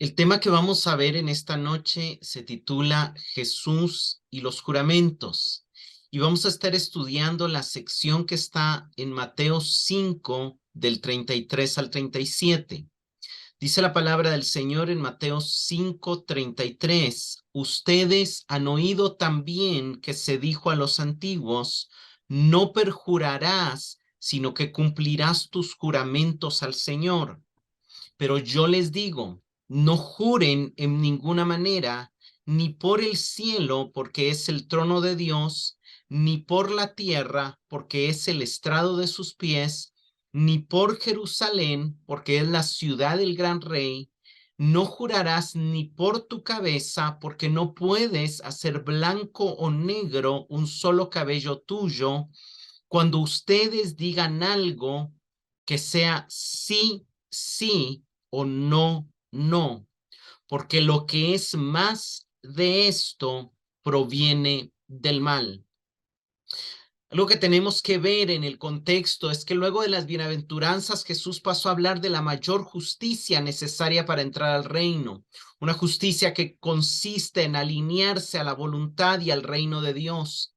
El tema que vamos a ver en esta noche se titula Jesús y los juramentos. Y vamos a estar estudiando la sección que está en Mateo 5, del 33 al 37. Dice la palabra del Señor en Mateo 5, 33. Ustedes han oído también que se dijo a los antiguos, no perjurarás, sino que cumplirás tus juramentos al Señor. Pero yo les digo, no juren en ninguna manera, ni por el cielo, porque es el trono de Dios, ni por la tierra, porque es el estrado de sus pies, ni por Jerusalén, porque es la ciudad del gran rey. No jurarás ni por tu cabeza, porque no puedes hacer blanco o negro un solo cabello tuyo. Cuando ustedes digan algo, que sea sí, sí o no, no, porque lo que es más de esto proviene del mal. Algo que tenemos que ver en el contexto es que luego de las bienaventuranzas Jesús pasó a hablar de la mayor justicia necesaria para entrar al reino, una justicia que consiste en alinearse a la voluntad y al reino de Dios.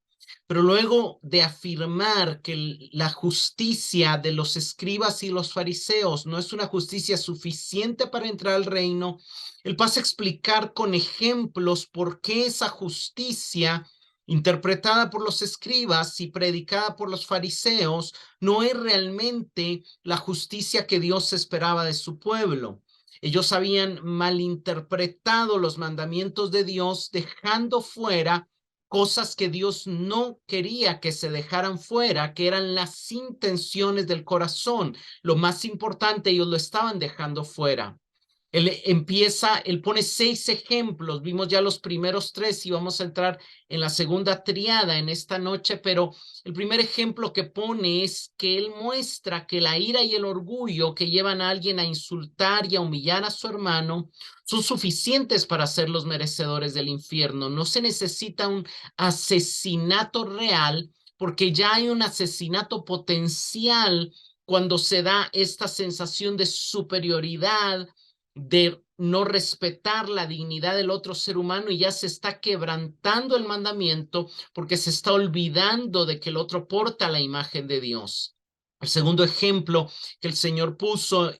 Pero luego de afirmar que la justicia de los escribas y los fariseos no es una justicia suficiente para entrar al reino, él pasa a explicar con ejemplos por qué esa justicia interpretada por los escribas y predicada por los fariseos no es realmente la justicia que Dios esperaba de su pueblo. Ellos habían malinterpretado los mandamientos de Dios, dejando fuera cosas que Dios no quería que se dejaran fuera, que eran las intenciones del corazón. Lo más importante, ellos lo estaban dejando fuera. Él pone 6 ejemplos, vimos ya los primeros 3 y vamos a entrar en la segunda triada en esta noche, pero el primer ejemplo que pone es que él muestra que la ira y el orgullo que llevan a alguien a insultar y a humillar a su hermano son suficientes para ser los merecedores del infierno. No se necesita un asesinato real porque ya hay un asesinato potencial cuando se da esta sensación de superioridad, de no respetar la dignidad del otro ser humano, y ya se está quebrantando el mandamiento porque se está olvidando de que el otro porta la imagen de Dios. El segundo ejemplo que el Señor puso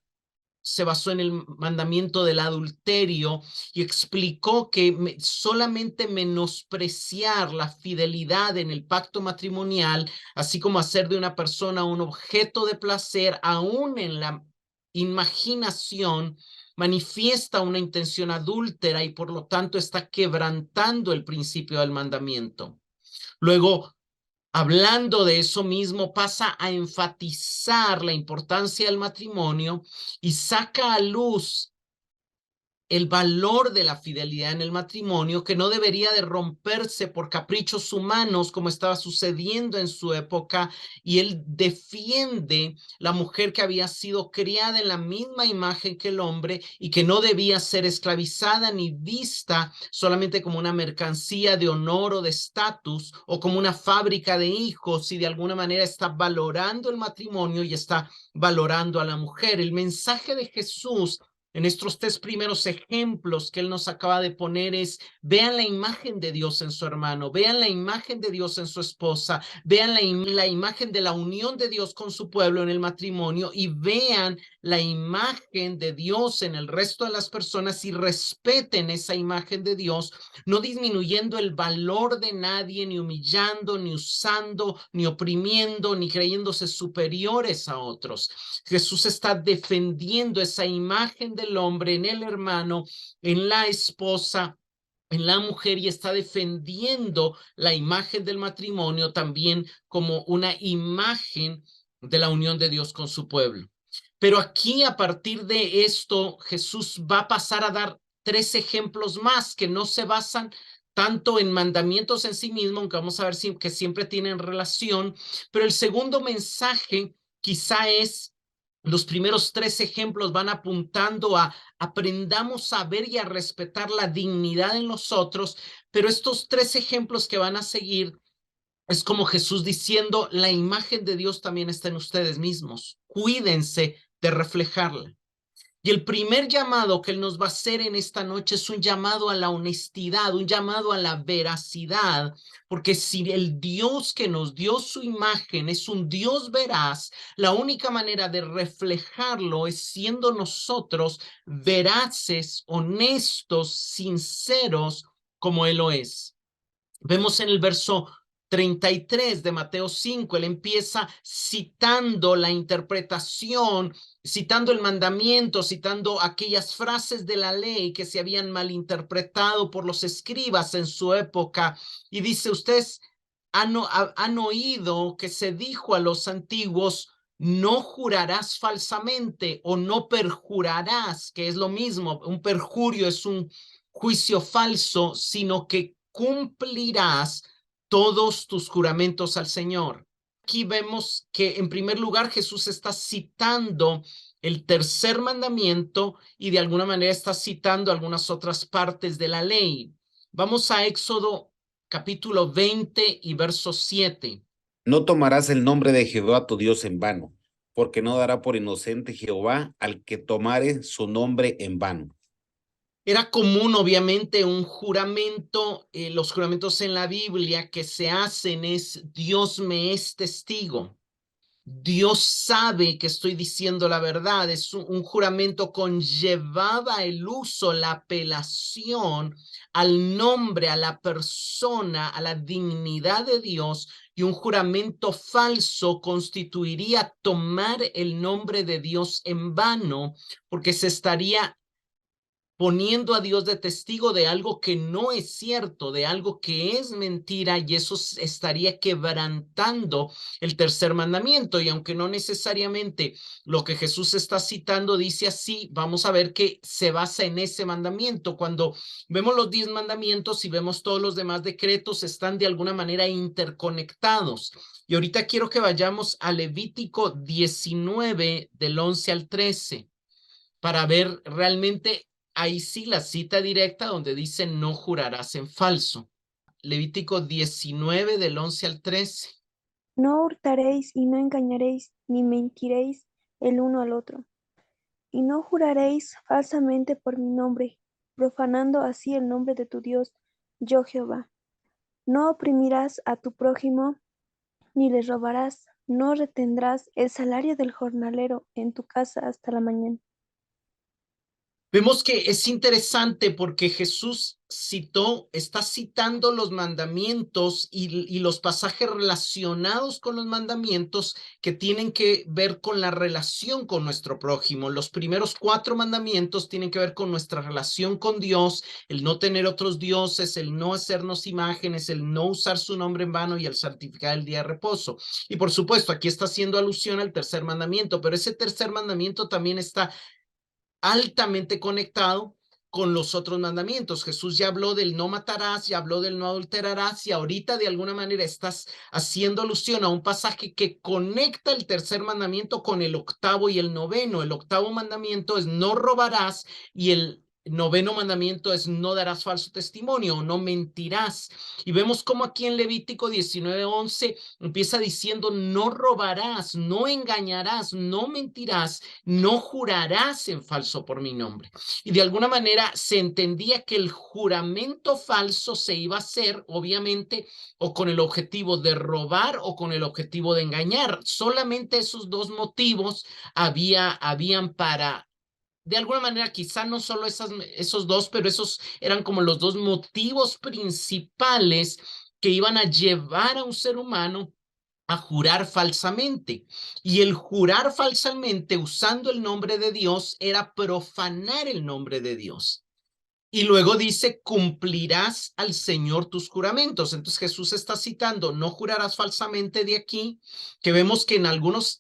se basó en el mandamiento del adulterio y explicó que solamente menospreciar la fidelidad en el pacto matrimonial, así como hacer de una persona un objeto de placer, aún en la imaginación, manifiesta una intención adúltera y por lo tanto está quebrantando el principio del mandamiento. Luego, hablando de eso mismo, pasa a enfatizar la importancia del matrimonio y saca a luz el valor de la fidelidad en el matrimonio, que no debería de romperse por caprichos humanos como estaba sucediendo en su época, y él defiende la mujer que había sido criada en la misma imagen que el hombre y que no debía ser esclavizada ni vista solamente como una mercancía de honor o de estatus o como una fábrica de hijos, y de alguna manera está valorando el matrimonio y está valorando a la mujer. El mensaje de Jesús en estos 3 primeros ejemplos que él nos acaba de poner es: vean la imagen de Dios en su hermano, vean la imagen de Dios en su esposa, vean la imagen de la unión de Dios con su pueblo en el matrimonio, y vean la imagen de Dios en el resto de las personas y respeten esa imagen de Dios, no disminuyendo el valor de nadie, ni humillando, ni usando, ni oprimiendo, ni creyéndose superiores a otros. Jesús está defendiendo esa imagen del hombre en el hermano, en la esposa, en la mujer, y está defendiendo la imagen del matrimonio también como una imagen de la unión de Dios con su pueblo. Pero aquí, a partir de esto, Jesús va a pasar a dar 3 ejemplos más que no se basan tanto en mandamientos en sí mismo, aunque vamos a ver que siempre tienen relación, pero el segundo mensaje quizá es: los primeros 3 ejemplos van apuntando a aprendamos a ver y a respetar la dignidad en los otros, pero estos 3 ejemplos que van a seguir es como Jesús diciendo: la imagen de Dios también está en ustedes mismos, cuídense de reflejarla. Y el primer llamado que Él nos va a hacer en esta noche es un llamado a la honestidad, un llamado a la veracidad, porque si el Dios que nos dio su imagen es un Dios veraz, la única manera de reflejarlo es siendo nosotros veraces, honestos, sinceros, como Él lo es. Vemos en el verso 33 de Mateo 5, él empieza citando la interpretación, citando el mandamiento, citando aquellas frases de la ley que se habían malinterpretado por los escribas en su época, y dice, ustedes han oído que se dijo a los antiguos, no jurarás falsamente o no perjurarás, que es lo mismo, un perjurio es un juicio falso, sino que cumplirás todos tus juramentos al Señor. Aquí vemos que en primer lugar Jesús está citando el tercer mandamiento y de alguna manera está citando algunas otras partes de la ley. Vamos a Éxodo capítulo 20 y verso 7. No tomarás el nombre de Jehová tu Dios en vano, porque no dará por inocente Jehová al que tomare su nombre en vano. Era común, obviamente, un juramento, los juramentos en la Biblia que se hacen es Dios me es testigo. Dios sabe que estoy diciendo la verdad. Es un juramento conllevaba el uso, la apelación al nombre, a la persona, a la dignidad de Dios, y un juramento falso constituiría tomar el nombre de Dios en vano, porque se estaría poniendo a Dios de testigo de algo que no es cierto, de algo que es mentira, y eso estaría quebrantando el tercer mandamiento. Y aunque no necesariamente lo que Jesús está citando dice así, vamos a ver que se basa en ese mandamiento. Cuando vemos los 10 mandamientos y vemos todos los demás decretos, están de alguna manera interconectados. Y ahorita quiero que vayamos a Levítico 19 del 11 al 13 para ver realmente ahí sí la cita directa donde dice no jurarás en falso. Levítico 19 del 11 al 13. No hurtaréis y no engañaréis, ni mentiréis el uno al otro. Y no juraréis falsamente por mi nombre, profanando así el nombre de tu Dios, yo Jehová. No oprimirás a tu prójimo, ni le robarás, no retendrás el salario del jornalero en tu casa hasta la mañana. Vemos que es interesante porque Jesús está citando los mandamientos y los pasajes relacionados con los mandamientos que tienen que ver con la relación con nuestro prójimo. Los primeros 4 mandamientos tienen que ver con nuestra relación con Dios, el no tener otros dioses, el no hacernos imágenes, el no usar su nombre en vano y el santificar el día de reposo. Y por supuesto, aquí está haciendo alusión al tercer mandamiento, pero ese tercer mandamiento también está altamente conectado con los otros mandamientos. Jesús ya habló del no matarás, ya habló del no adulterarás, y ahorita de alguna manera estás haciendo alusión a un pasaje que conecta el tercer mandamiento con el octavo y el noveno. El octavo mandamiento es no robarás y el noveno mandamiento es no darás falso testimonio, no mentirás. Y vemos cómo aquí en Levítico 19:11 empieza diciendo no robarás, no engañarás, no mentirás, no jurarás en falso por mi nombre. Y de alguna manera se entendía que el juramento falso se iba a hacer, obviamente, o con el objetivo de robar o con el objetivo de engañar. Solamente esos dos motivos habían para, de alguna manera, quizá no solo esos dos, pero esos eran como los dos motivos principales que iban a llevar a un ser humano a jurar falsamente. Y el jurar falsamente usando el nombre de Dios era profanar el nombre de Dios. Y luego dice, cumplirás al Señor tus juramentos. Entonces Jesús está citando, no jurarás falsamente de aquí, que vemos que en algunos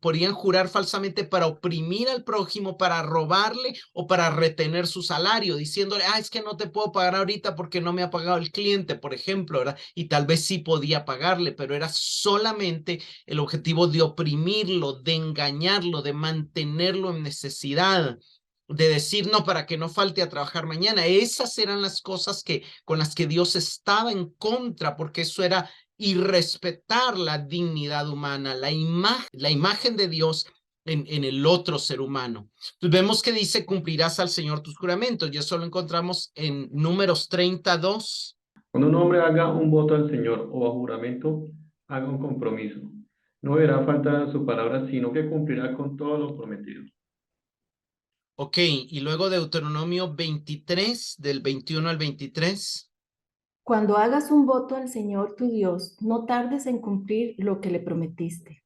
podrían jurar falsamente para oprimir al prójimo, para robarle o para retener su salario, diciéndole, es que no te puedo pagar ahorita porque no me ha pagado el cliente, por ejemplo, ¿verdad? Y tal vez sí podía pagarle, pero era solamente el objetivo de oprimirlo, de engañarlo, de mantenerlo en necesidad, de decir no para que no falte a trabajar mañana. Esas eran las cosas con las que Dios estaba en contra, porque eso era irrespetar la dignidad humana, la imagen de Dios en el otro ser humano. Entonces vemos que dice, cumplirás al Señor tus juramentos, y eso lo encontramos en Números 32. Cuando un hombre haga un voto al Señor o a juramento, haga un compromiso. No verá falta su palabra, sino que cumplirá con todo lo prometido. Ok, y luego Deuteronomio 23, del 21 al 23. Cuando hagas un voto al Señor tu Dios, no tardes en cumplir lo que le prometiste,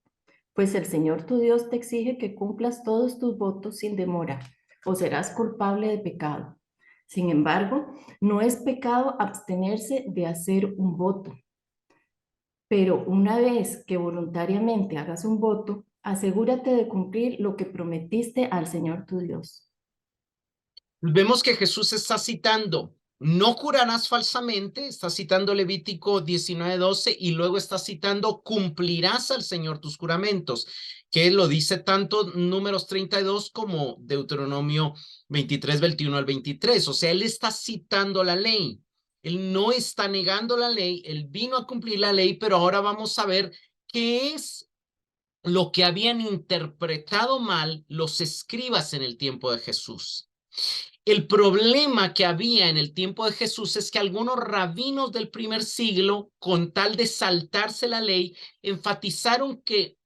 pues el Señor tu Dios te exige que cumplas todos tus votos sin demora, o serás culpable de pecado. Sin embargo, no es pecado abstenerse de hacer un voto. Pero una vez que voluntariamente hagas un voto, asegúrate de cumplir lo que prometiste al Señor tu Dios. Vemos que Jesús está citando, no jurarás falsamente, está citando Levítico 19:12, y luego está citando, cumplirás al Señor tus juramentos, que lo dice tanto Números 32 como Deuteronomio 23, 21 al 23. O sea, él está citando la ley. Él no está negando la ley, él vino a cumplir la ley, pero ahora vamos a ver qué es lo que habían interpretado mal los escribas en el tiempo de Jesús. El problema que había en el tiempo de Jesús es que algunos rabinos del primer siglo, con tal de saltarse la ley, enfatizaron que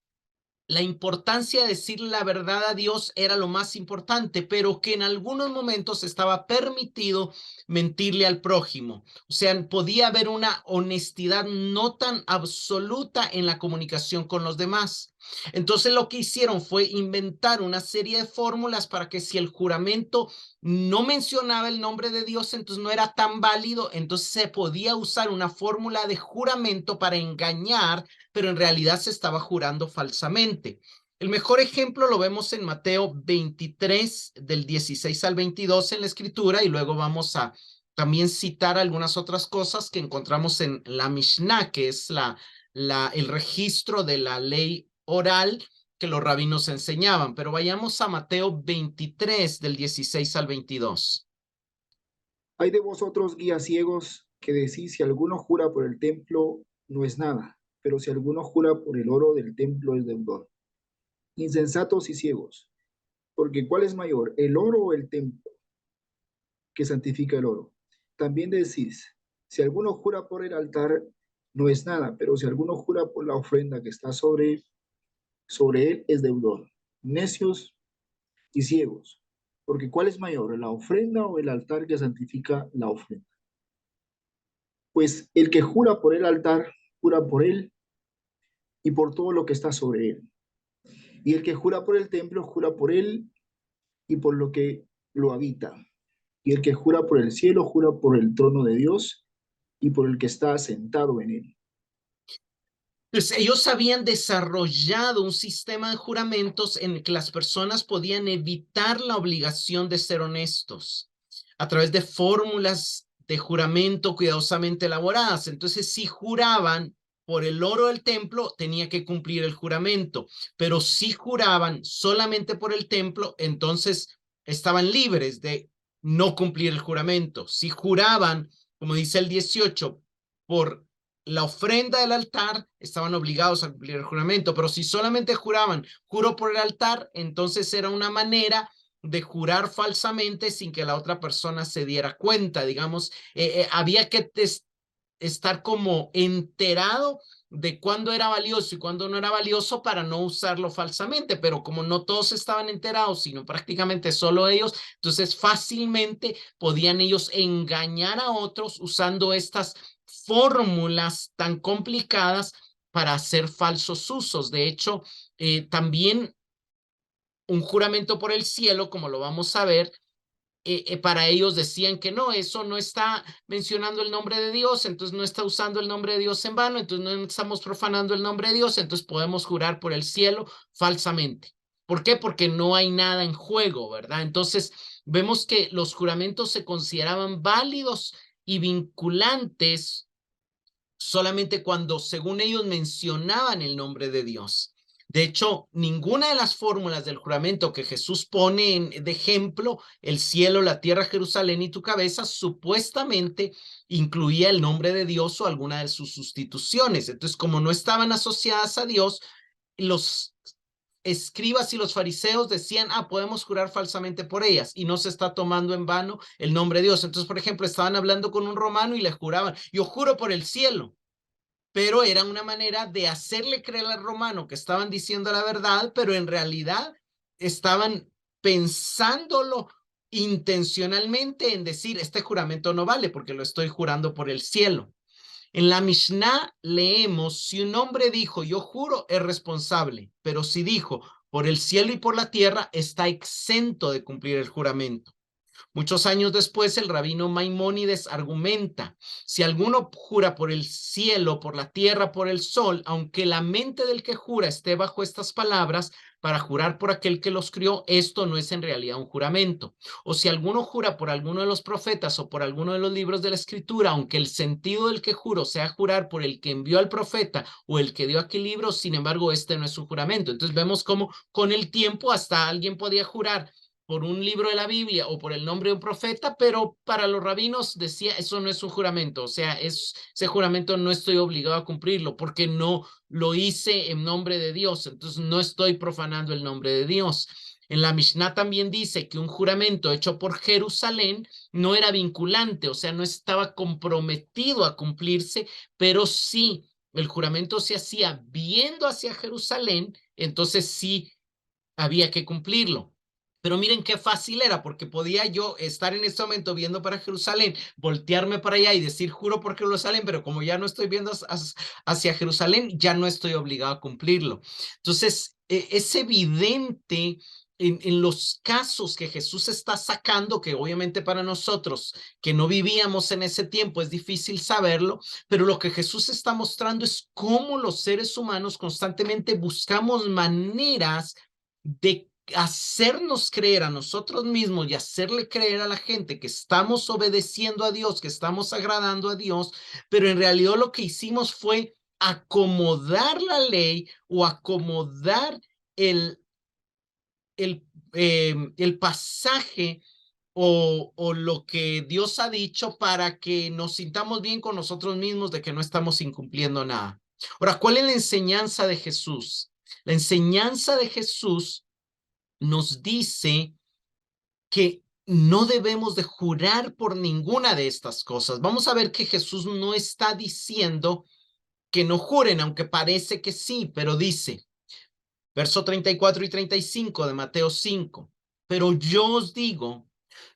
la importancia de decir la verdad a Dios era lo más importante, pero que en algunos momentos estaba permitido mentirle al prójimo. O sea, podía haber una honestidad no tan absoluta en la comunicación con los demás. Entonces lo que hicieron fue inventar una serie de fórmulas para que si el juramento no mencionaba el nombre de Dios, entonces no era tan válido, entonces se podía usar una fórmula de juramento para engañar, pero en realidad se estaba jurando falsamente. El mejor ejemplo lo vemos en Mateo 23, del 16 al 22 en la escritura, y luego vamos a también citar algunas otras cosas que encontramos en la Mishnah, que es el registro de la ley oral que los rabinos enseñaban. Pero vayamos a Mateo 23, del 16 al 22. Hay de vosotros, guías ciegos, que decís, si alguno jura por el templo, no es nada, pero si alguno jura por el oro del templo, es deudor. Insensatos y ciegos, porque ¿cuál es mayor, el oro o el templo que santifica el oro? También decís, si alguno jura por el altar, no es nada, pero si alguno jura por la ofrenda que está sobre él, es deudor. Necios y ciegos, porque ¿cuál es mayor, la ofrenda o el altar que santifica la ofrenda? Pues el que jura por el altar, jura por él y por todo lo que está sobre él. Y el que jura por el templo, jura por él y por lo que lo habita. Y el que jura por el cielo, jura por el trono de Dios y por el que está sentado en él. Pues ellos habían desarrollado un sistema de juramentos en el que las personas podían evitar la obligación de ser honestos a través de fórmulas de juramento cuidadosamente elaboradas. Entonces, si juraban por el oro del templo, tenía que cumplir el juramento, pero si juraban solamente por el templo, entonces estaban libres de no cumplir el juramento. Si juraban, como dice el 18, por la ofrenda del altar, estaban obligados a cumplir el juramento, pero si solamente juraban, juro por el altar, entonces era una manera de jurar falsamente sin que la otra persona se diera cuenta, digamos, había que estar como enterado de cuándo era valioso y cuándo no era valioso para no usarlo falsamente, pero como no todos estaban enterados, sino prácticamente solo ellos, entonces fácilmente podían ellos engañar a otros usando estas fórmulas tan complicadas para hacer falsos usos. De hecho, también un juramento por el cielo, como lo vamos a ver, para ellos decían que no, eso no está mencionando el nombre de Dios, entonces no está usando el nombre de Dios en vano, entonces no estamos profanando el nombre de Dios, entonces podemos jurar por el cielo falsamente. ¿Por qué? Porque no hay nada en juego, ¿verdad? Entonces vemos que los juramentos se consideraban válidos y vinculantes solamente cuando, según ellos, mencionaban el nombre de Dios. De hecho, ninguna de las fórmulas del juramento que Jesús pone de ejemplo, el cielo, la tierra, Jerusalén y tu cabeza, supuestamente incluía el nombre de Dios o alguna de sus sustituciones. Entonces, como no estaban asociadas a Dios, los escribas y los fariseos decían, podemos jurar falsamente por ellas y no se está tomando en vano el nombre de Dios. Entonces, por ejemplo, estaban hablando con un romano y le juraban, yo juro por el cielo. Pero era una manera de hacerle creer al romano que estaban diciendo la verdad, pero en realidad estaban pensándolo intencionalmente en decir, este juramento no vale porque lo estoy jurando por el cielo. En la Mishnah leemos, si un hombre dijo, yo juro, es responsable, pero si dijo, por el cielo y por la tierra, está exento de cumplir el juramento. Muchos años después, el rabino Maimónides argumenta, si alguno jura por el cielo, por la tierra, por el sol, aunque la mente del que jura esté bajo estas palabras, para jurar por aquel que los crió, esto no es en realidad un juramento. O si alguno jura por alguno de los profetas o por alguno de los libros de la escritura, aunque el sentido del que juro sea jurar por el que envió al profeta o el que dio aquel libro, sin embargo, este no es un juramento. Entonces vemos cómo con el tiempo hasta alguien podía jurar por un libro de la Biblia o por el nombre de un profeta, pero para los rabinos decía, eso no es un juramento, o sea, ese juramento no estoy obligado a cumplirlo porque no lo hice en nombre de Dios, entonces no estoy profanando el nombre de Dios. En la Mishnah también dice que un juramento hecho por Jerusalén no era vinculante, o sea, no estaba comprometido a cumplirse, pero sí, el juramento se hacía viendo hacia Jerusalén, entonces sí había que cumplirlo. Pero miren qué fácil era, porque podía yo estar en este momento viendo para Jerusalén, voltearme para allá y decir, juro por Jerusalén, pero como ya no estoy viendo hacia Jerusalén, ya no estoy obligado a cumplirlo. Entonces, es evidente en los casos que Jesús está sacando, que obviamente para nosotros que no vivíamos en ese tiempo es difícil saberlo, pero lo que Jesús está mostrando es cómo los seres humanos constantemente buscamos maneras de hacernos creer a nosotros mismos y hacerle creer a la gente que estamos obedeciendo a Dios, que estamos agradando a Dios, pero en realidad lo que hicimos fue acomodar la ley o acomodar el, el pasaje o lo que Dios ha dicho para que nos sintamos bien con nosotros mismos de que no estamos incumpliendo nada. Ahora, ¿cuál es la enseñanza de Jesús? La enseñanza de Jesús nos dice que no debemos de jurar por ninguna de estas cosas. Vamos a ver que Jesús no está diciendo que no juren, aunque parece que sí, pero dice, verso 34 y 35 de Mateo 5, pero yo os digo,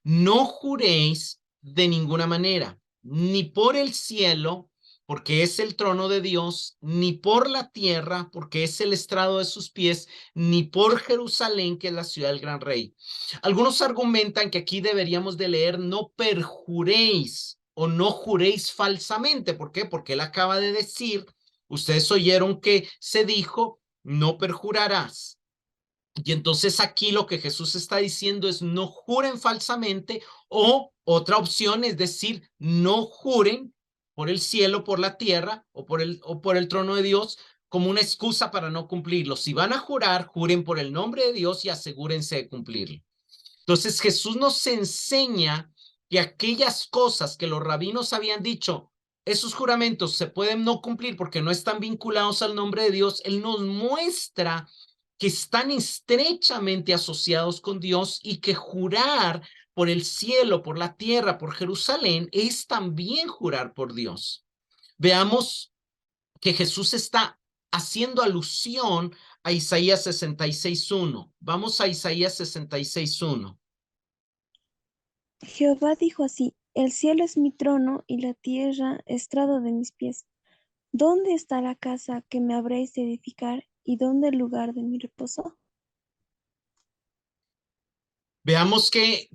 no juréis de ninguna manera, ni por el cielo, porque es el trono de Dios, ni por la tierra, porque es el estrado de sus pies, ni por Jerusalén, que es la ciudad del gran rey. Algunos argumentan que aquí deberíamos de leer, no perjuréis o no juréis falsamente. ¿Por qué? Porque él acaba de decir, ustedes oyeron que se dijo, no perjurarás. Y entonces aquí lo que Jesús está diciendo es no juren falsamente, o otra opción es decir, no juren por el cielo, por la tierra o por el trono de Dios como una excusa para no cumplirlo. Si van a jurar, juren por el nombre de Dios y asegúrense de cumplirlo. Entonces Jesús nos enseña que aquellas cosas que los rabinos habían dicho, esos juramentos se pueden no cumplir porque no están vinculados al nombre de Dios. Él nos muestra que están estrechamente asociados con Dios y que jurar por el cielo, por la tierra, por Jerusalén, es también jurar por Dios. Veamos que Jesús está haciendo alusión a Isaías 66:1. Vamos a Isaías 66:1. Jehová dijo así: el cielo es mi trono y la tierra estrado de mis pies. ¿Dónde está la casa que me habréis de edificar y dónde el lugar de mi reposo? Veamos que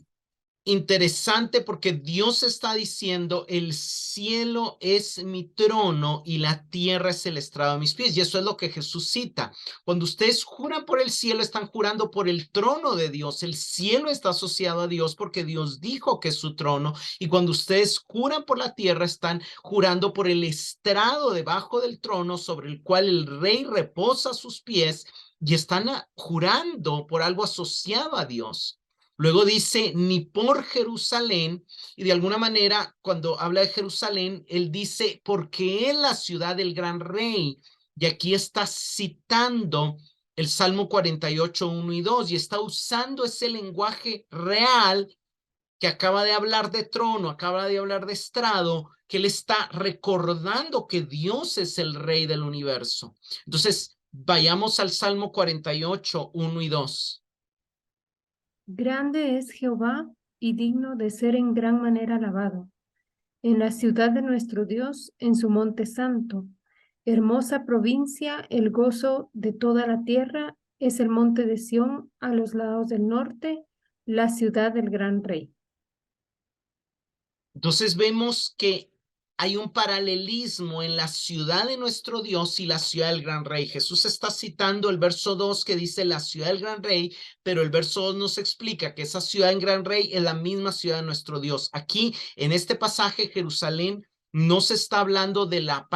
interesante, porque Dios está diciendo, el cielo es mi trono y la tierra es el estrado de mis pies. Y eso es lo que Jesús cita. Cuando ustedes juran por el cielo, están jurando por el trono de Dios. El cielo está asociado a Dios porque Dios dijo que es su trono. Y cuando ustedes juran por la tierra, están jurando por el estrado debajo del trono sobre el cual el rey reposa sus pies, y están jurando por algo asociado a Dios. Luego dice, ni por Jerusalén, y de alguna manera, cuando habla de Jerusalén, él dice, porque es la ciudad del gran rey. Y aquí está citando el Salmo 48, 1 y 2, y está usando ese lenguaje real que acaba de hablar de trono, acaba de hablar de estrado, que él está recordando que Dios es el rey del universo. Entonces, vayamos al Salmo 48, 1 y 2. Grande es Jehová y digno de ser en gran manera alabado. En la ciudad de nuestro Dios, en su monte santo. Hermosa provincia, el gozo de toda la tierra, es el monte de Sión a los lados del norte, la ciudad del gran rey. Entonces vemos que hay un paralelismo en la ciudad de nuestro Dios y la ciudad del gran rey. Jesús está citando el verso 2 que dice la ciudad del gran rey, pero el verso 2 nos explica que esa ciudad del gran rey es la misma ciudad de nuestro Dios. Aquí, en este pasaje, Jerusalén no se está hablando de la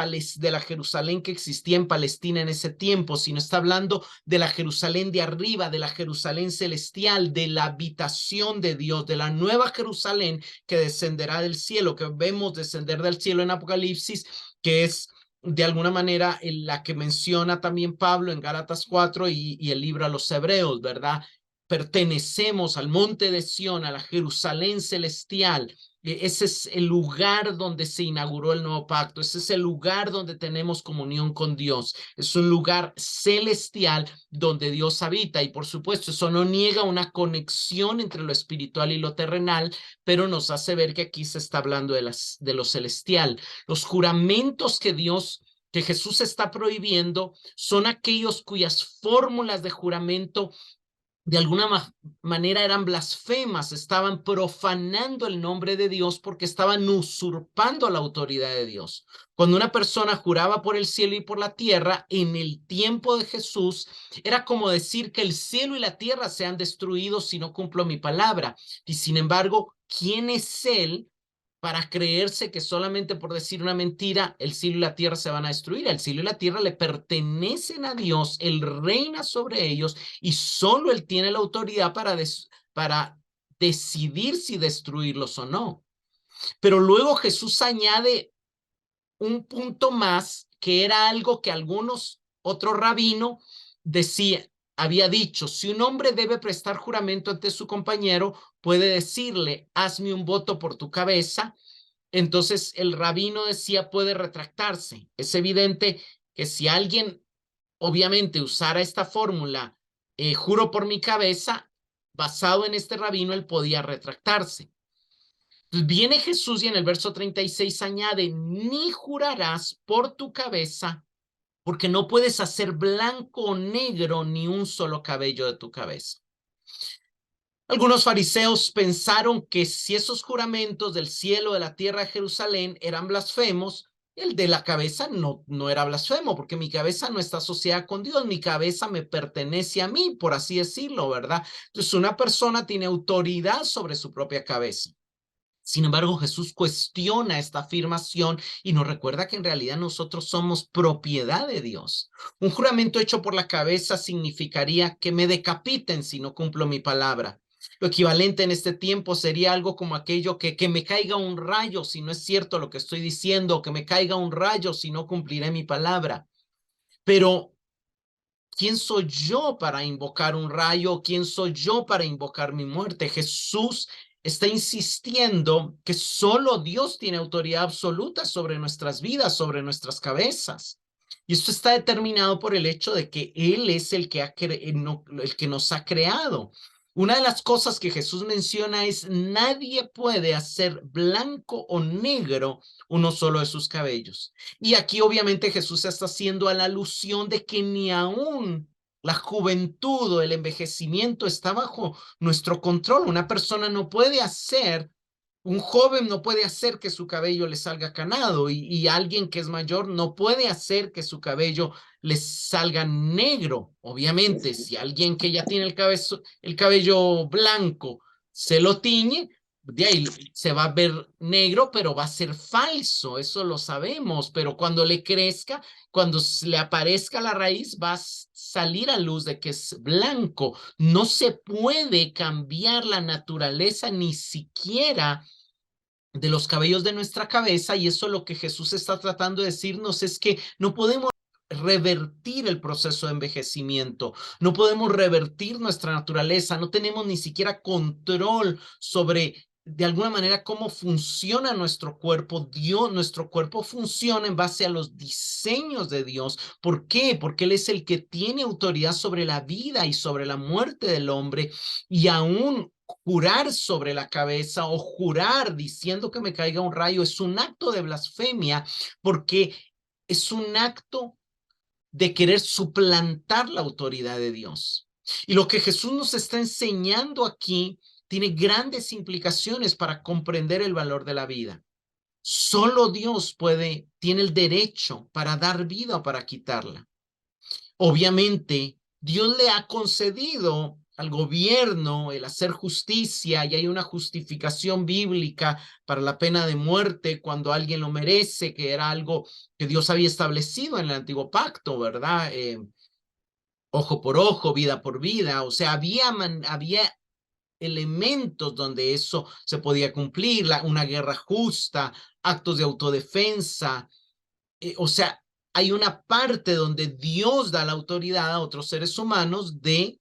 Jerusalén que existía en Palestina en ese tiempo, sino está hablando de la Jerusalén de arriba, de la Jerusalén celestial, de la habitación de Dios, de la nueva Jerusalén que descenderá del cielo, que vemos descender del cielo en Apocalipsis, que es de alguna manera la que menciona también Pablo en Gálatas 4 y el libro a los Hebreos, ¿verdad? Pertenecemos al monte de Sión, a la Jerusalén celestial. Ese es el lugar donde se inauguró el nuevo pacto. Ese es el lugar donde tenemos comunión con Dios. Es un lugar celestial donde Dios habita. Y por supuesto, eso no niega una conexión entre lo espiritual y lo terrenal, pero nos hace ver que aquí se está hablando de lo celestial. Los juramentos que Jesús está prohibiendo son aquellos cuyas fórmulas de juramento de alguna manera eran blasfemas, estaban profanando el nombre de Dios porque estaban usurpando la autoridad de Dios. Cuando una persona juraba por el cielo y por la tierra, en el tiempo de Jesús, era como decir que el cielo y la tierra sean destruidos si no cumplo mi palabra. Y sin embargo, ¿quién es él para creerse que solamente por decir una mentira el cielo y la tierra se van a destruir? El cielo y la tierra le pertenecen a Dios, Él reina sobre ellos y solo Él tiene la autoridad para decidir si destruirlos o no. Pero luego Jesús añade un punto más, que era algo que otro rabino había dicho: si un hombre debe prestar juramento ante su compañero, puede decirle, hazme un voto por tu cabeza. Entonces el rabino decía, puede retractarse. Es evidente que si alguien obviamente usara esta fórmula, juro por mi cabeza, basado en este rabino, él podía retractarse. Entonces viene Jesús y en el verso 36 añade, ni jurarás por tu cabeza, porque no puedes hacer blanco o negro ni un solo cabello de tu cabeza. Algunos fariseos pensaron que si esos juramentos del cielo, de la tierra, de Jerusalén eran blasfemos, el de la cabeza no era blasfemo, porque mi cabeza no está asociada con Dios, mi cabeza me pertenece a mí, por así decirlo, ¿verdad? Entonces una persona tiene autoridad sobre su propia cabeza. Sin embargo, Jesús cuestiona esta afirmación y nos recuerda que en realidad nosotros somos propiedad de Dios. Un juramento hecho por la cabeza significaría que me decapiten si no cumplo mi palabra. Lo equivalente en este tiempo sería algo como aquello que me caiga un rayo si no es cierto lo que estoy diciendo, que me caiga un rayo si no cumpliré mi palabra. Pero ¿quién soy yo para invocar un rayo? ¿Quién soy yo para invocar mi muerte? Jesús está insistiendo que solo Dios tiene autoridad absoluta sobre nuestras vidas, sobre nuestras cabezas. Y esto está determinado por el hecho de que Él es el que nos ha creado. Una de las cosas que Jesús menciona es: nadie puede hacer blanco o negro uno solo de sus cabellos. Y aquí obviamente Jesús está haciendo a la alusión de que ni aún la juventud o el envejecimiento está bajo nuestro control. Un joven no puede hacer que su cabello le salga canado y alguien que es mayor no puede hacer que su cabello le salga negro. Obviamente, si alguien que ya tiene el cabello blanco se lo tiñe, de ahí se va a ver negro, pero va a ser falso, eso lo sabemos. Pero cuando le crezca, cuando le aparezca la raíz, va a salir a luz de que es blanco. No se puede cambiar la naturaleza ni siquiera de los cabellos de nuestra cabeza, y eso lo que Jesús está tratando de decirnos es que no podemos revertir el proceso de envejecimiento, no podemos revertir nuestra naturaleza, no tenemos ni siquiera control sobre, de alguna manera, cómo funciona nuestro cuerpo. Nuestro cuerpo funciona en base a los diseños de Dios. ¿Por qué? Porque Él es el que tiene autoridad sobre la vida y sobre la muerte del hombre, y aún jurar sobre la cabeza o jurar diciendo que me caiga un rayo es un acto de blasfemia, porque es un acto de querer suplantar la autoridad de Dios. Y lo que Jesús nos está enseñando aquí tiene grandes implicaciones para comprender el valor de la vida. Solo Dios tiene el derecho para dar vida o para quitarla. Obviamente, Dios le ha concedido al gobierno el hacer justicia, y hay una justificación bíblica para la pena de muerte cuando alguien lo merece, que era algo que Dios había establecido en el antiguo pacto, ¿verdad? Ojo por ojo, vida por vida, o sea, había elementos donde eso se podía cumplir, una guerra justa, actos de autodefensa, o sea, hay una parte donde Dios da la autoridad a otros seres humanos de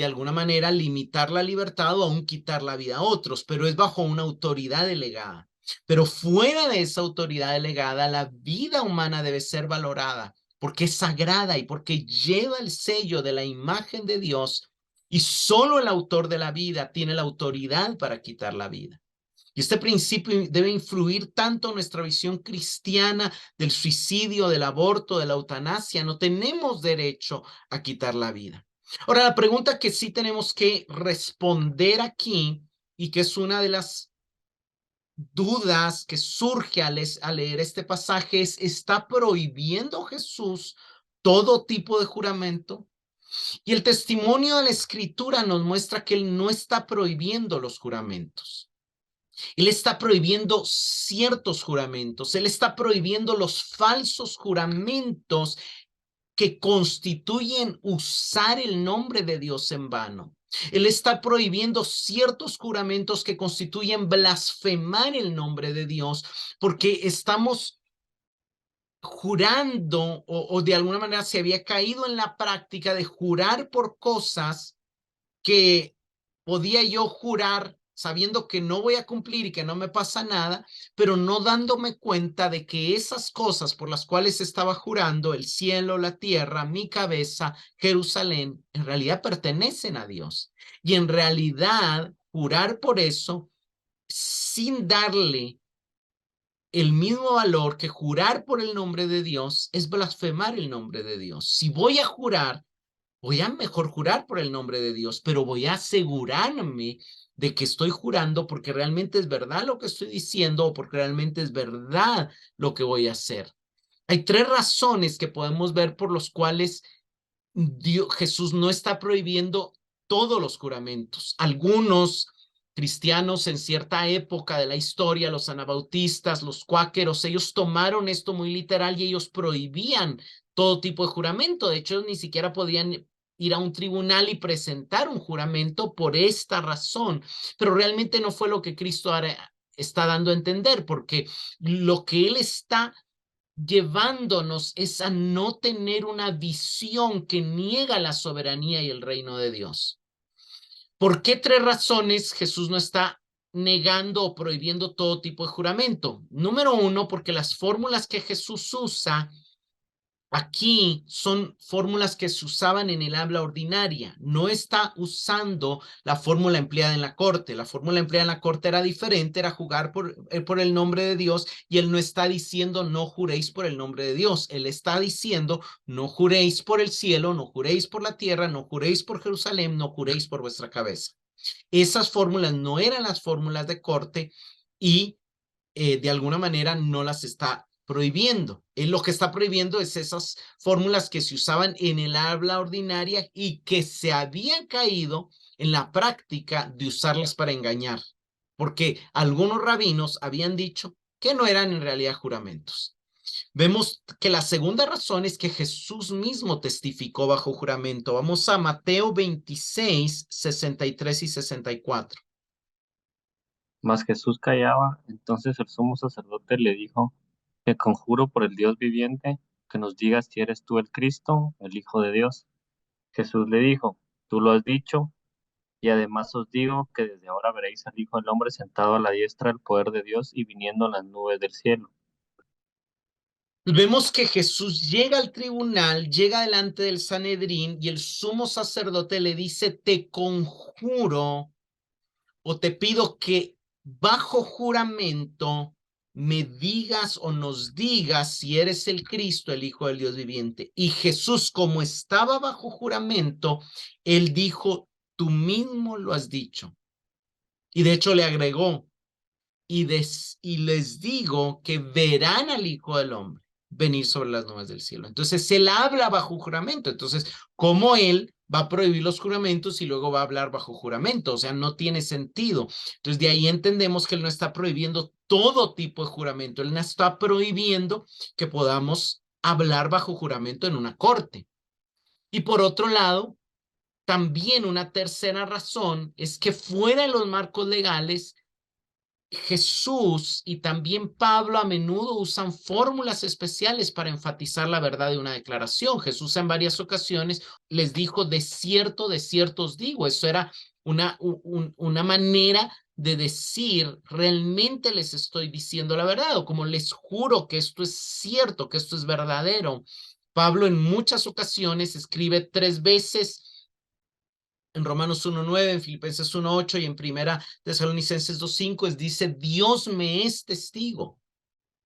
alguna manera, limitar la libertad o aún quitar la vida a otros, pero es bajo una autoridad delegada. Pero fuera de esa autoridad delegada, la vida humana debe ser valorada porque es sagrada y porque lleva el sello de la imagen de Dios, y solo el autor de la vida tiene la autoridad para quitar la vida. Y este principio debe influir tanto en nuestra visión cristiana del suicidio, del aborto, de la eutanasia. No tenemos derecho a quitar la vida. Ahora, la pregunta que sí tenemos que responder aquí, y que es una de las dudas que surge al leer este pasaje, es: ¿está prohibiendo Jesús todo tipo de juramento? Y el testimonio de la Escritura nos muestra que Él no está prohibiendo los juramentos. Él está prohibiendo ciertos juramentos. Él está prohibiendo los falsos juramentos que constituyen usar el nombre de Dios en vano. Él está prohibiendo ciertos juramentos que constituyen blasfemar el nombre de Dios, porque estamos jurando o de alguna manera se había caído en la práctica de jurar por cosas que podía yo jurar sabiendo que no voy a cumplir y que no me pasa nada, pero no dándome cuenta de que esas cosas por las cuales estaba jurando, el cielo, la tierra, mi cabeza, Jerusalén, en realidad pertenecen a Dios. Y en realidad, jurar por eso sin darle el mismo valor que jurar por el nombre de Dios es blasfemar el nombre de Dios. Si voy a jurar, voy a mejor jurar por el nombre de Dios, pero voy a asegurarme de que estoy jurando porque realmente es verdad lo que estoy diciendo, o porque realmente es verdad lo que voy a hacer. Hay tres razones que podemos ver por los cuales Jesús no está prohibiendo todos los juramentos. Algunos cristianos en cierta época de la historia, los anabautistas, los cuáqueros, ellos tomaron esto muy literal y ellos prohibían todo tipo de juramento. De hecho, ni siquiera podían ir a un tribunal y presentar un juramento por esta razón. Pero realmente no fue lo que Cristo está dando a entender, porque lo que Él está llevándonos es a no tener una visión que niega la soberanía y el reino de Dios. ¿Por qué tres razones Jesús no está negando o prohibiendo todo tipo de juramento? Número uno, porque las fórmulas que Jesús usa aquí son fórmulas que se usaban en el habla ordinaria. No está usando la fórmula empleada en la corte. La fórmula empleada en la corte era diferente, era jugar por el nombre de Dios, y Él no está diciendo no juréis por el nombre de Dios. Él está diciendo no juréis por el cielo, no juréis por la tierra, no juréis por Jerusalén, no juréis por vuestra cabeza. Esas fórmulas no eran las fórmulas de corte, y de alguna manera no las está prohibiendo. Él lo que está prohibiendo es esas fórmulas que se usaban en el habla ordinaria y que se habían caído en la práctica de usarlas para engañar, porque algunos rabinos habían dicho que no eran en realidad juramentos. Vemos que la segunda razón es que Jesús mismo testificó bajo juramento. Vamos a Mateo 26, 63 y 64. Mas Jesús callaba. Entonces el sumo sacerdote le dijo: Te conjuro por el Dios viviente, que nos digas si eres tú el Cristo, el Hijo de Dios. Jesús le dijo, tú lo has dicho, y además os digo que desde ahora veréis al Hijo del Hombre sentado a la diestra del poder de Dios y viniendo en las nubes del cielo. Vemos que Jesús llega al tribunal, llega delante del Sanedrín y el sumo sacerdote le dice, te conjuro o te pido que bajo juramento me digas o nos digas si eres el Cristo, el Hijo del Dios viviente. Y Jesús, como estaba bajo juramento, él dijo, tú mismo lo has dicho. Y de hecho le agregó, y les digo que verán al Hijo del Hombre venir sobre las nubes del cielo. Entonces, él habla bajo juramento. Entonces, ¿cómo él va a prohibir los juramentos y luego va a hablar bajo juramento? O sea, no tiene sentido. Entonces, de ahí entendemos que él no está prohibiendo todo tipo de juramento. Él no está prohibiendo que podamos hablar bajo juramento en una corte. Y por otro lado, también una tercera razón es que fuera de los marcos legales, Jesús y también Pablo a menudo usan fórmulas especiales para enfatizar la verdad de una declaración. Jesús en varias ocasiones les dijo, de cierto os digo. Eso era una manera de decir, realmente les estoy diciendo la verdad, o como les juro que esto es cierto, que esto es verdadero. Pablo en muchas ocasiones escribe 3 veces en Romanos 1:9, en Filipenses 1:8 y en Primera Tesalonicenses 2:5, dice, Dios me es testigo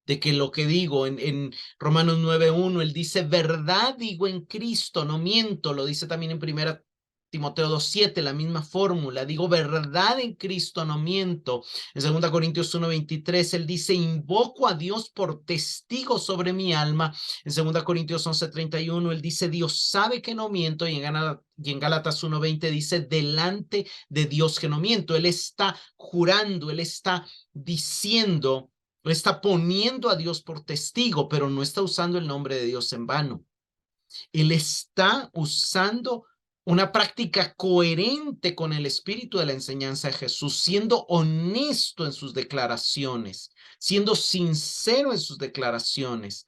de que lo que digo. En Romanos 9:1, él dice, verdad digo en Cristo, no miento. Lo dice también en Primera Timoteo 2:7, la misma fórmula. Digo, verdad en Cristo, no miento. En 2 Corintios 1:23, él dice, invoco a Dios por testigo sobre mi alma. En 2 Corintios 11:31, él dice, Dios sabe que no miento. Y en Gálatas 1:20 dice, delante de Dios que no miento. Él está jurando, él está diciendo, él está poniendo a Dios por testigo, pero no está usando el nombre de Dios en vano. Él está usando una práctica coherente con el espíritu de la enseñanza de Jesús, siendo honesto en sus declaraciones, siendo sincero en sus declaraciones.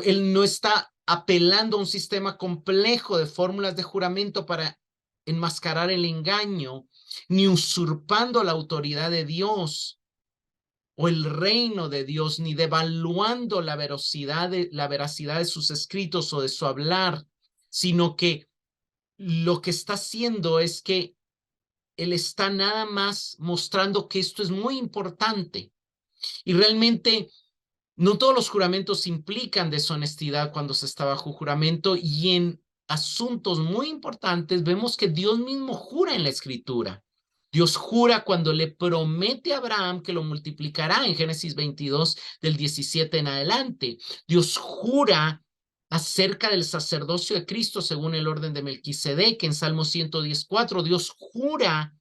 Él no está apelando a un sistema complejo de fórmulas de juramento para enmascarar el engaño, ni usurpando la autoridad de Dios o el reino de Dios, ni devaluando la veracidad de sus escritos o de su hablar, sino que lo que está haciendo es que él está nada más mostrando que esto es muy importante. Y realmente no todos los juramentos implican deshonestidad cuando se está bajo juramento, y en asuntos muy importantes vemos que Dios mismo jura en la Escritura. Dios jura cuando le promete a Abraham que lo multiplicará en Génesis 22 del 17 en adelante. Dios jura acerca del sacerdocio de Cristo según el orden de Melquisedec en Salmo 114. Dios jura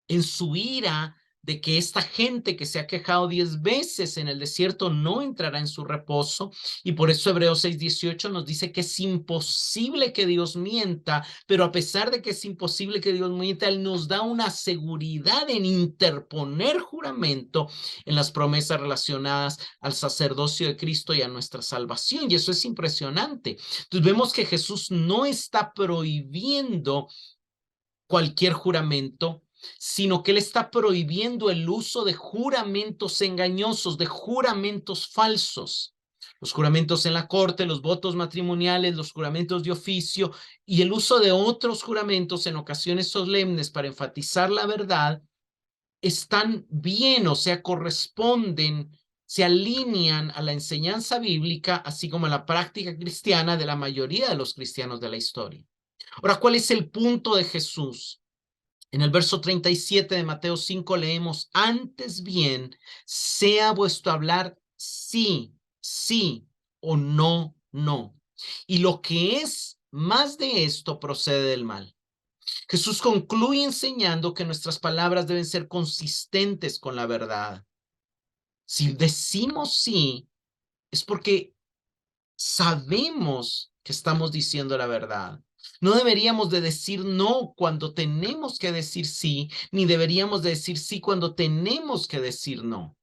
en su ira de que esta gente que se ha quejado 10 veces en el desierto no entrará en su reposo, y por eso Hebreos 6:18 nos dice que es imposible que Dios mienta, pero a pesar de que es imposible que Dios mienta, Él nos da una seguridad en interponer juramento en las promesas relacionadas al sacerdocio de Cristo y a nuestra salvación, y eso es impresionante. Entonces vemos que Jesús no está prohibiendo cualquier juramento, sino que él está prohibiendo el uso de juramentos engañosos, de juramentos falsos. Los juramentos en la corte, los votos matrimoniales, los juramentos de oficio y el uso de otros juramentos en ocasiones solemnes para enfatizar la verdad están bien, o sea, corresponden, se alinean a la enseñanza bíblica, así como a la práctica cristiana de la mayoría de los cristianos de la historia. Ahora, ¿cuál es el punto de Jesús? En el verso 37 de Mateo 5 leemos, antes bien, sea vuestro hablar sí, sí o no, no. Y lo que es más de esto procede del mal. Jesús concluye enseñando que nuestras palabras deben ser consistentes con la verdad. Si decimos sí, es porque sabemos que estamos diciendo la verdad. No deberíamos de decir no cuando tenemos que decir sí, ni deberíamos de decir sí cuando tenemos que decir no.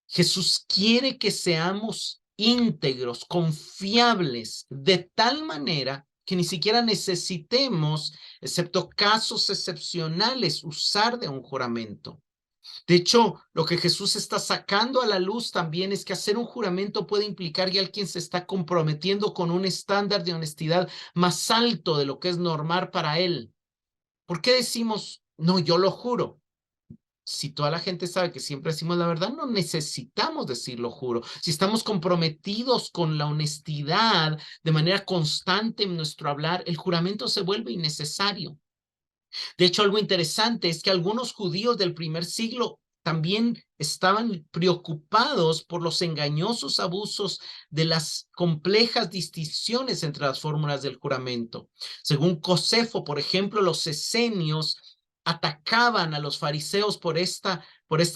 Jesús quiere que seamos íntegros, confiables, de tal manera que ni siquiera necesitemos, excepto casos excepcionales, usar de un juramento. De hecho, lo que Jesús está sacando a la luz también es que hacer un juramento puede implicar que alguien se está comprometiendo con un estándar de honestidad más alto de lo que es normal para él. ¿Por qué decimos, no, yo lo juro? Si toda la gente sabe que siempre decimos la verdad, no necesitamos decirlo juro. Si estamos comprometidos con la honestidad de manera constante en nuestro hablar, el juramento se vuelve innecesario. De hecho, algo interesante es que algunos judíos del primer siglo también estaban preocupados por los engañosos abusos de las complejas distinciones entre las fórmulas del juramento. Según Josefo, por ejemplo, los esenios atacaban a los fariseos por esta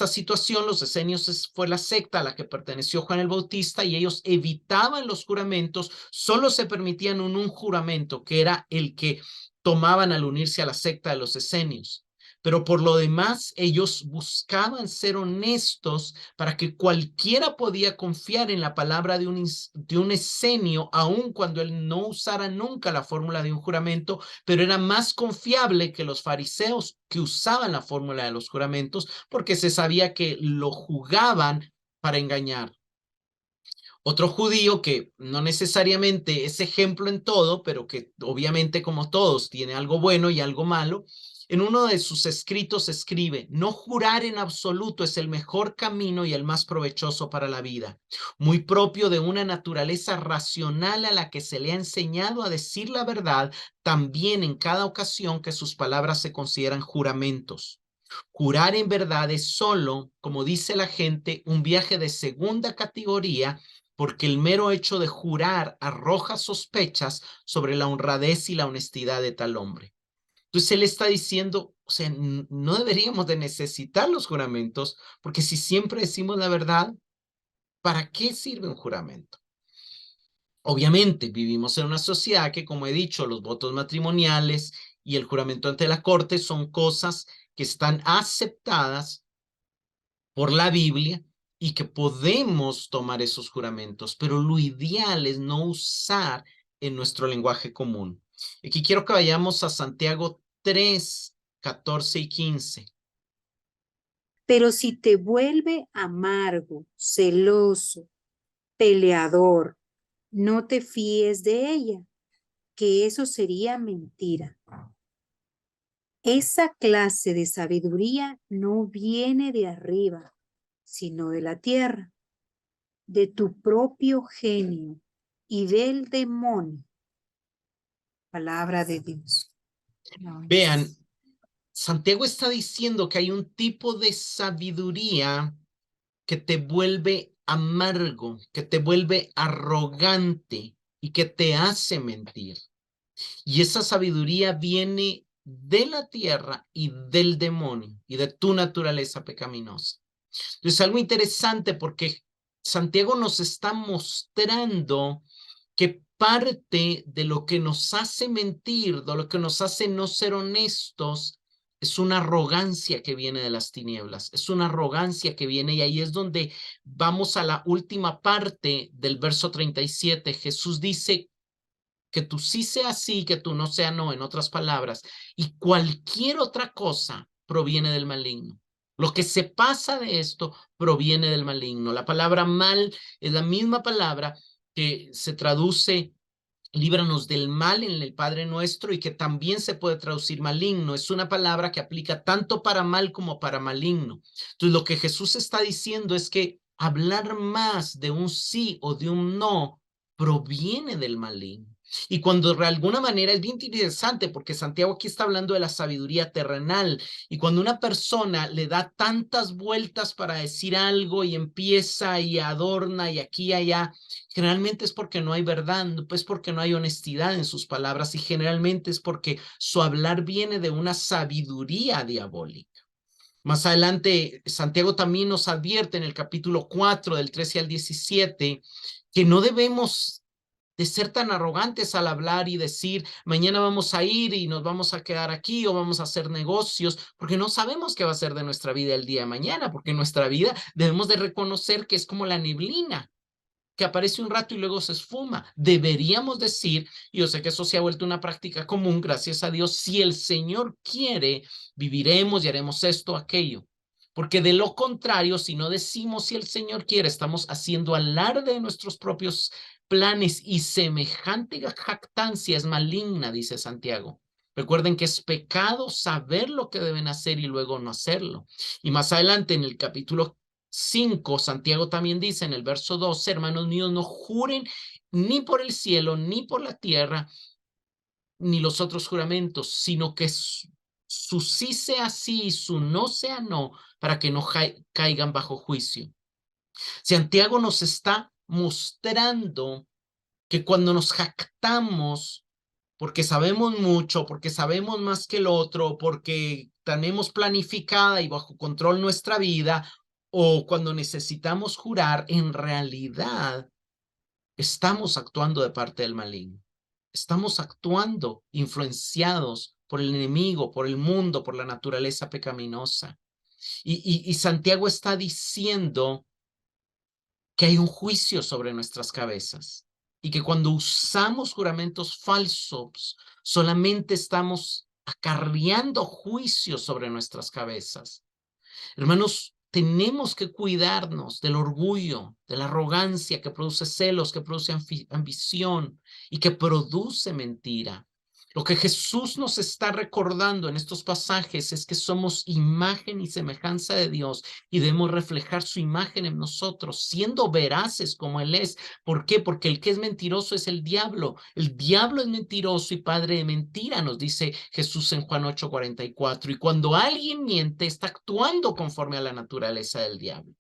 situación. Los esenios fue la secta a la que perteneció Juan el Bautista y ellos evitaban los juramentos, solo se permitían un juramento, que era el que tomaban al unirse a la secta de los esenios. Pero por lo demás, ellos buscaban ser honestos para que cualquiera podía confiar en la palabra de un esenio, aun cuando él no usara nunca la fórmula de un juramento, pero era más confiable que los fariseos que usaban la fórmula de los juramentos, porque se sabía que lo jugaban para engañar. Otro judío que no necesariamente es ejemplo en todo, pero que obviamente como todos tiene algo bueno y algo malo, en uno de sus escritos escribe: no jurar en absoluto es el mejor camino y el más provechoso para la vida, muy propio de una naturaleza racional a la que se le ha enseñado a decir la verdad, también en cada ocasión que sus palabras se consideran juramentos. Jurar en verdad es solo, como dice la gente, un viaje de segunda categoría, porque el mero hecho de jurar arroja sospechas sobre la honradez y la honestidad de tal hombre. Entonces él está diciendo, o sea, no deberíamos de necesitar los juramentos, porque si siempre decimos la verdad, ¿para qué sirve un juramento? Obviamente vivimos en una sociedad que, como he dicho, los votos matrimoniales y el juramento ante la corte son cosas que están aceptadas por la Biblia y que podemos tomar esos juramentos, pero lo ideal es no usar en nuestro lenguaje común. Aquí quiero que vayamos a Santiago 3, 14 y 15. Pero si te vuelve amargo, celoso, peleador, no te fíes de ella, que eso sería mentira. Esa clase de sabiduría no viene de arriba, sino de la tierra, de tu propio genio y del demonio. Palabra de Dios. Vean, Santiago está diciendo que hay un tipo de sabiduría que te vuelve amargo, que te vuelve arrogante y que te hace mentir. Y esa sabiduría viene de la tierra y del demonio y de tu naturaleza pecaminosa. Entonces, algo interesante porque Santiago nos está mostrando que parte de lo que nos hace mentir, de lo que nos hace no ser honestos, es una arrogancia que viene de las tinieblas, es una arrogancia que viene, y ahí es donde vamos a la última parte del verso 37. Jesús dice que tú sí sea sí, que tú no sea no, en otras palabras, y cualquier otra cosa proviene del maligno. Lo que se pasa de esto proviene del maligno. La palabra mal es la misma palabra que se traduce líbranos del mal en el Padre Nuestro y que también se puede traducir maligno. Es una palabra que aplica tanto para mal como para maligno. Entonces, lo que Jesús está diciendo es que hablar más de un sí o de un no proviene del maligno. Y cuando de alguna manera es bien interesante porque Santiago aquí está hablando de la sabiduría terrenal, y cuando una persona le da tantas vueltas para decir algo y empieza y adorna y aquí y allá, generalmente es porque no hay verdad, pues porque no hay honestidad en sus palabras, y generalmente es porque su hablar viene de una sabiduría diabólica. Más adelante, Santiago también nos advierte en el capítulo 4, del 13 al 17, que no debemos de ser tan arrogantes al hablar y decir, mañana vamos a ir y nos vamos a quedar aquí o vamos a hacer negocios, porque no sabemos qué va a ser de nuestra vida el día de mañana, porque nuestra vida debemos de reconocer que es como la neblina. que aparece un rato y luego se esfuma. Deberíamos decir, y yo sé que eso se ha vuelto una práctica común, gracias a Dios, si el Señor quiere, viviremos y haremos esto, aquello. Porque de lo contrario, si no decimos si el Señor quiere, estamos haciendo alarde de nuestros propios planes y semejante jactancia es maligna, dice Santiago. Recuerden que es pecado saber lo que deben hacer y luego no hacerlo. Y más adelante en el capítulo 5, Santiago también dice en el verso 12, hermanos míos, no juren ni por el cielo, ni por la tierra, ni los otros juramentos, sino que su sí sea sí y su no sea no, para que no caigan bajo juicio. Santiago nos está mostrando que cuando nos jactamos, porque sabemos mucho, porque sabemos más que el otro, porque tenemos planificada y bajo control nuestra vida, o cuando necesitamos jurar, en realidad estamos actuando de parte del maligno. Estamos actuando influenciados por el enemigo, por el mundo, por la naturaleza pecaminosa. Y Santiago está diciendo que hay un juicio sobre nuestras cabezas y que cuando usamos juramentos falsos, solamente estamos acarreando juicios sobre nuestras cabezas. Hermanos, tenemos que cuidarnos del orgullo, de la arrogancia que produce celos, que produce ambición y que produce mentira. Lo que Jesús nos está recordando en estos pasajes es que somos imagen y semejanza de Dios y debemos reflejar su imagen en nosotros, siendo veraces como Él es. ¿Por qué? Porque el que es mentiroso es el diablo. El diablo es mentiroso y padre de mentira, nos dice Jesús en Juan 8:44. Y cuando alguien miente, está actuando conforme a la naturaleza del diablo.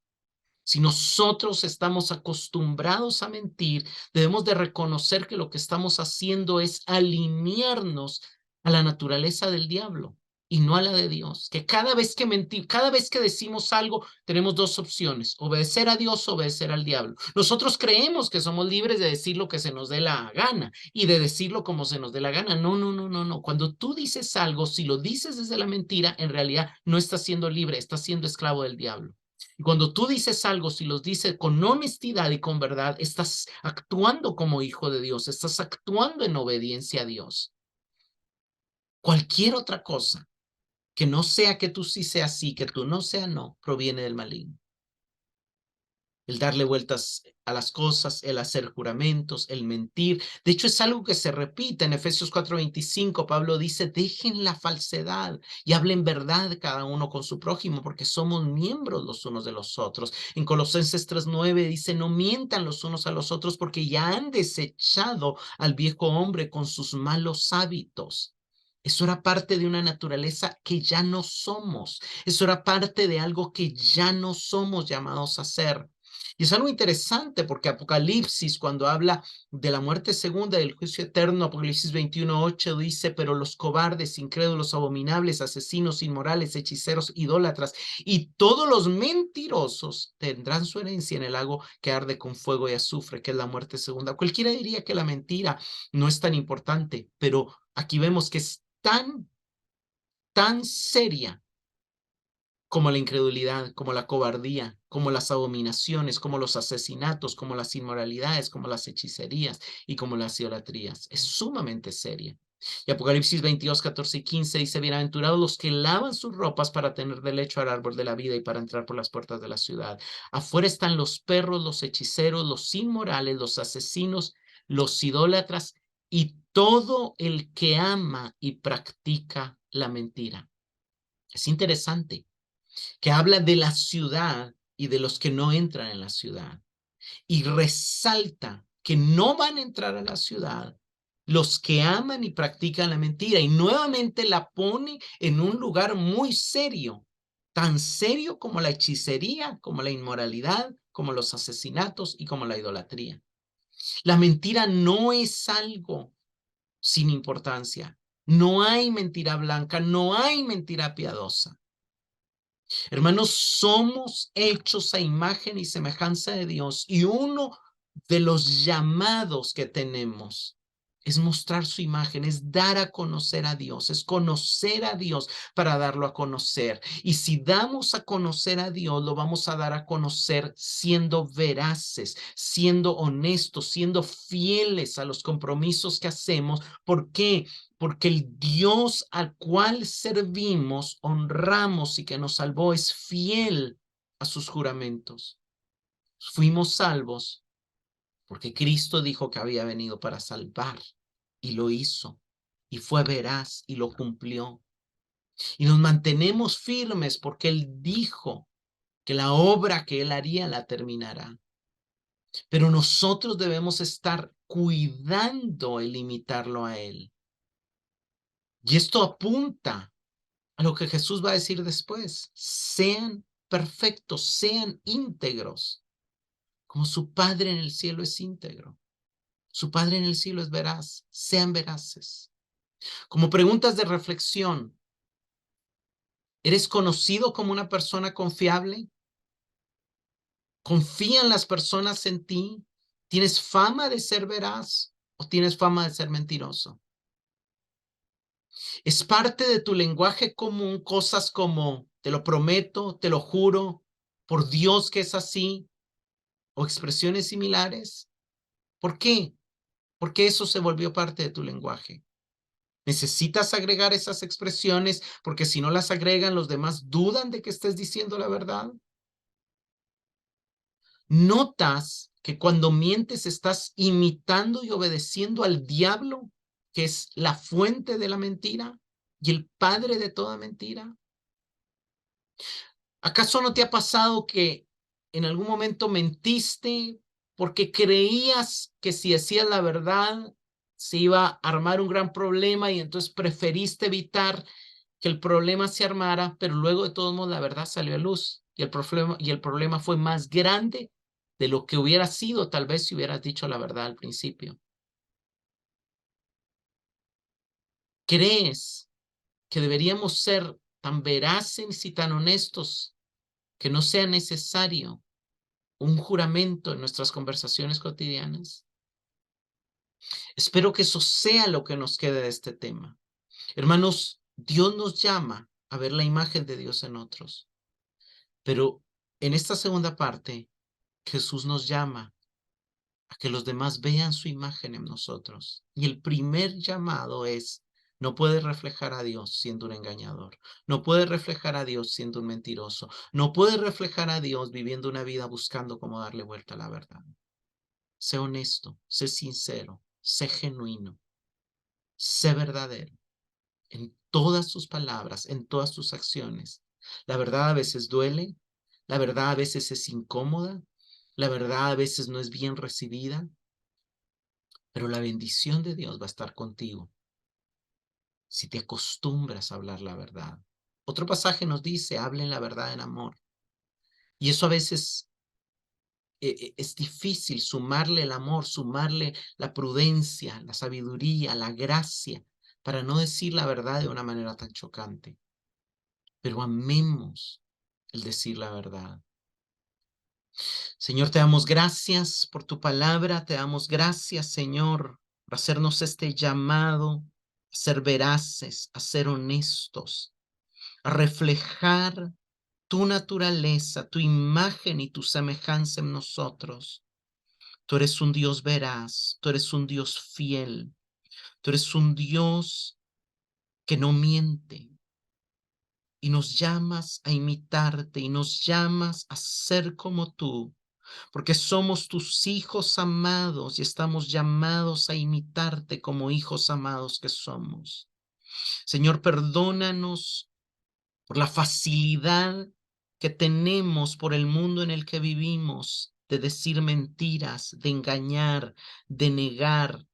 Si nosotros estamos acostumbrados a mentir, debemos de reconocer que lo que estamos haciendo es alinearnos a la naturaleza del diablo y no a la de Dios. Que cada vez que mentimos, cada vez que decimos algo, tenemos dos opciones: obedecer a Dios o obedecer al diablo. Nosotros creemos que somos libres de decir lo que se nos dé la gana y de decirlo como se nos dé la gana. No, no, no, no, no. Cuando tú dices algo, si lo dices desde la mentira, en realidad no estás siendo libre, estás siendo esclavo del diablo. Y cuando tú dices algo, si los dices con honestidad y con verdad, estás actuando como hijo de Dios, estás actuando en obediencia a Dios. Cualquier otra cosa que no sea que tú sí seas sí, que tú no seas no, proviene del maligno. El darle vueltas a las cosas, el hacer juramentos, el mentir. De hecho, es algo que se repite en Efesios 4:25. Pablo dice, dejen la falsedad y hablen verdad cada uno con su prójimo, porque somos miembros los unos de los otros. En Colosenses 3:9 dice, no mientan los unos a los otros, porque ya han desechado al viejo hombre con sus malos hábitos. Eso era parte de una naturaleza que ya no somos. Eso era parte de algo que ya no somos llamados a ser. Y es algo interesante porque Apocalipsis, cuando habla de la muerte segunda y del juicio eterno, Apocalipsis 21:8 dice, pero los cobardes, incrédulos, abominables, asesinos, inmorales, hechiceros, idólatras y todos los mentirosos tendrán su herencia en el lago que arde con fuego y azufre, que es la muerte segunda. Cualquiera diría que la mentira no es tan importante, pero aquí vemos que es tan seria como la incredulidad, como la cobardía, como las abominaciones, como los asesinatos, como las inmoralidades, como las hechicerías y como las idolatrías. Es sumamente seria. Y Apocalipsis 22:14-15 dice, bienaventurados los que lavan sus ropas para tener derecho al árbol de la vida y para entrar por las puertas de la ciudad. Afuera están los perros, los hechiceros, los inmorales, los asesinos, los idólatras y todo el que ama y practica la mentira. Es interesante que habla de la ciudad y de los que no entran en la ciudad. Y resalta que no van a entrar a la ciudad los que aman y practican la mentira. Y nuevamente la pone en un lugar muy serio, tan serio como la hechicería, como la inmoralidad, como los asesinatos y como la idolatría. La mentira no es algo sin importancia. No hay mentira blanca, no hay mentira piadosa. Hermanos, somos hechos a imagen y semejanza de Dios y uno de los llamados que tenemos es mostrar su imagen, es dar a conocer a Dios, es conocer a Dios para darlo a conocer. Y si damos a conocer a Dios, lo vamos a dar a conocer siendo veraces, siendo honestos, siendo fieles a los compromisos que hacemos. ¿Por qué? Porque el Dios al cual servimos, honramos y que nos salvó es fiel a sus juramentos. Fuimos salvos porque Cristo dijo que había venido para salvar y lo hizo, y fue veraz y lo cumplió. Y nos mantenemos firmes porque Él dijo que la obra que Él haría la terminará. Pero nosotros debemos estar cuidando el imitarlo a Él. Y esto apunta a lo que Jesús va a decir después. Sean perfectos, sean íntegros, como su Padre en el cielo es íntegro. Su Padre en el cielo es veraz. Sean veraces. Como preguntas de reflexión, ¿eres conocido como una persona confiable? ¿Confían las personas en ti? ¿Tienes fama de ser veraz o tienes fama de ser mentiroso? ¿Es parte de tu lenguaje común cosas como te lo prometo, te lo juro, por Dios que es así, o expresiones similares? ¿Por qué? Porque eso se volvió parte de tu lenguaje. Necesitas agregar esas expresiones porque si no las agregan, los demás dudan de que estés diciendo la verdad. ¿Notas que cuando mientes estás imitando y obedeciendo al diablo, que es la fuente de la mentira y el padre de toda mentira? ¿Acaso no te ha pasado que en algún momento mentiste porque creías que si decías la verdad se iba a armar un gran problema y entonces preferiste evitar que el problema se armara, pero luego de todos modos la verdad salió a luz y el problema fue más grande de lo que hubiera sido tal vez si hubieras dicho la verdad al principio? ¿Crees que deberíamos ser tan veraces y tan honestos que no sea necesario un juramento en nuestras conversaciones cotidianas? Espero que eso sea lo que nos quede de este tema. Hermanos, Dios nos llama a ver la imagen de Dios en otros, pero en esta segunda parte, Jesús nos llama a que los demás vean su imagen en nosotros. Y el primer llamado es: no puedes reflejar a Dios siendo un engañador. No puedes reflejar a Dios siendo un mentiroso. No puedes reflejar a Dios viviendo una vida buscando cómo darle vuelta a la verdad. Sé honesto, sé sincero, sé genuino, sé verdadero en todas tus palabras, en todas tus acciones. La verdad a veces duele, la verdad a veces es incómoda, la verdad a veces no es bien recibida, pero la bendición de Dios va a estar contigo si te acostumbras a hablar la verdad. Otro pasaje nos dice: hablen la verdad en amor. Y eso a veces es difícil, sumarle el amor, sumarle la prudencia, la sabiduría, la gracia, para no decir la verdad de una manera tan chocante. Pero amemos el decir la verdad. Señor, te damos gracias por tu palabra, te damos gracias, Señor, por hacernos este llamado a ser veraces, a ser honestos, a reflejar tu naturaleza, tu imagen y tu semejanza en nosotros. Tú eres un Dios veraz, tú eres un Dios fiel, tú eres un Dios que no miente. Y nos llamas a imitarte y nos llamas a ser como tú, porque somos tus hijos amados y estamos llamados a imitarte como hijos amados que somos. Señor, perdónanos por la facilidad que tenemos por el mundo en el que vivimos de decir mentiras, de engañar, de negar,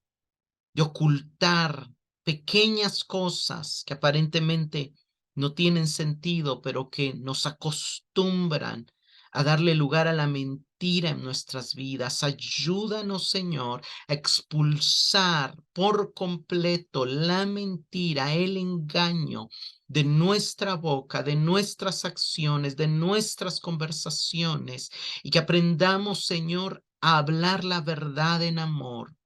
de ocultar pequeñas cosas que aparentemente no tienen sentido, pero que nos acostumbran a darle lugar a la mentira en nuestras vidas. Ayúdanos, Señor, a expulsar por completo la mentira, el engaño de nuestra boca, de nuestras acciones, de nuestras conversaciones, y que aprendamos, Señor, a hablar la verdad en amor.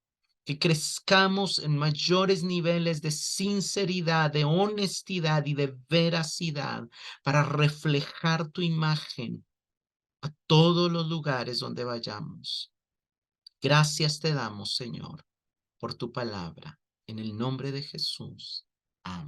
que crezcamos en mayores niveles de sinceridad, de honestidad y de veracidad para reflejar tu imagen a todos los lugares donde vayamos. Gracias te damos, Señor, por tu palabra. En el nombre de Jesús.